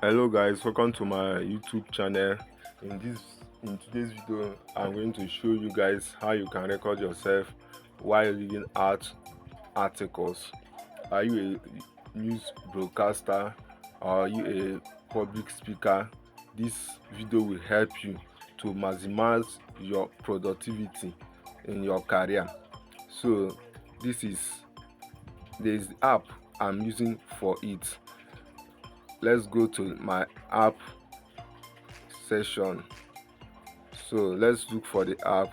Hello guys, welcome to my YouTube channel. In today's video, I'm going to show you guys how you can record yourself while reading out articles. Are you a news broadcaster or are you a public speaker? This video will help you to maximize your productivity in your career. So this is the app I'm using for it. Let's go to my app session. So let's look for the app.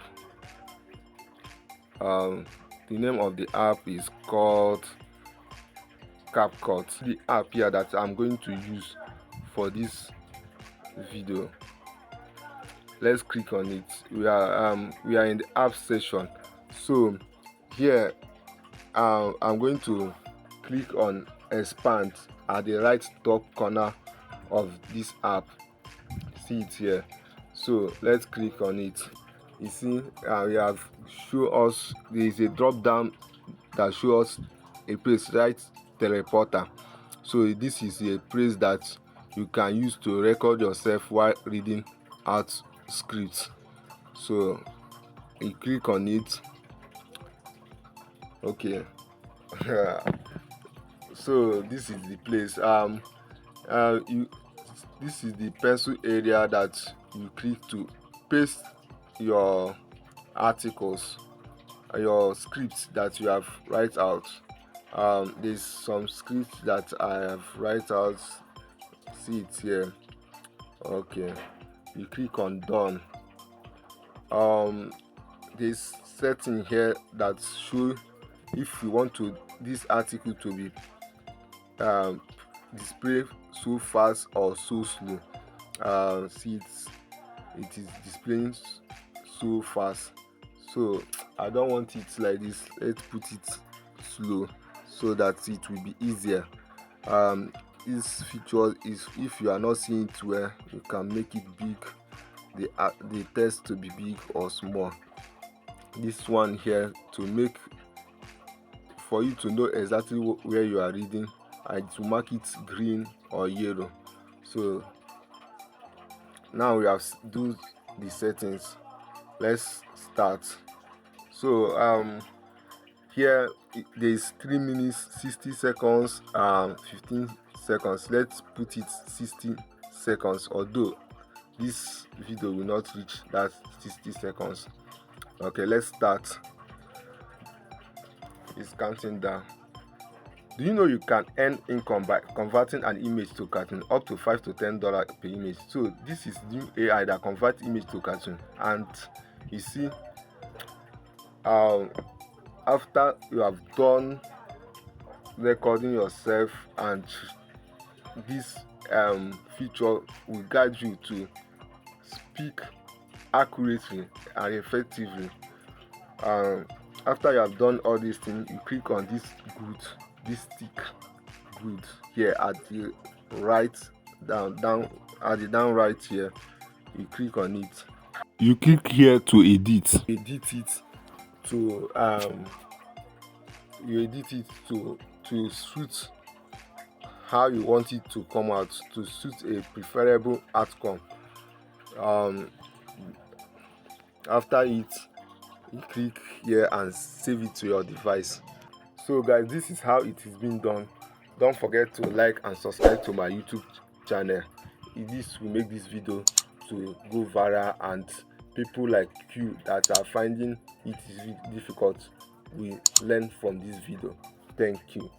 The name of the app is called capcut. The app here that I'm going to use for this video. Let's click on it. We are in the app session. So here I'm going to click on expand at the right top corner of this app. See it here. So let's click on it. You see, we have show us there is a drop down that shows us a place, right? Teleprompter. So this is a place that you can use to record yourself while reading out scripts. So you click on it. Okay. So this is the place. This is the pencil area that you click to paste your articles, your scripts that you have write out. There's some scripts that I have write out. See it here. Okay, you click on done. There's setting here that show if you want to this article to be display so fast or so slow. See it is displaying so fast, so I don't want it like this. Let's put it slow so that it will be easier. This feature is, if you are not seeing it well, you can make it big, the text to be big or small. This one here to make for you to know exactly where you are reading, and to mark it green or yellow. So now we have do the settings. Let's start. So here there's 3 minutes 60 seconds 15 seconds. Let's put it 60 seconds, although this video will not reach that 60 seconds. Okay, let's start. It's counting down. Do you know you can earn income by converting an image to cartoon, up to $5 to $10 per image? So this is new AI that converts image to cartoon. And you see, after you have done recording yourself, and this feature will guide you to speak accurately and effectively. After you have done all these things, you click on this stick good here at the right down at the down right here. You click on it. You click here to edit it to you edit it to suit how you want it to come out, to suit a preferable outcome. After it, you click here and save it to your device. So guys, this is how it is being done. Don't forget to like and subscribe to my YouTube channel. This will make this video to go viral, and people like you that are finding it difficult will learn from this video. Thank you.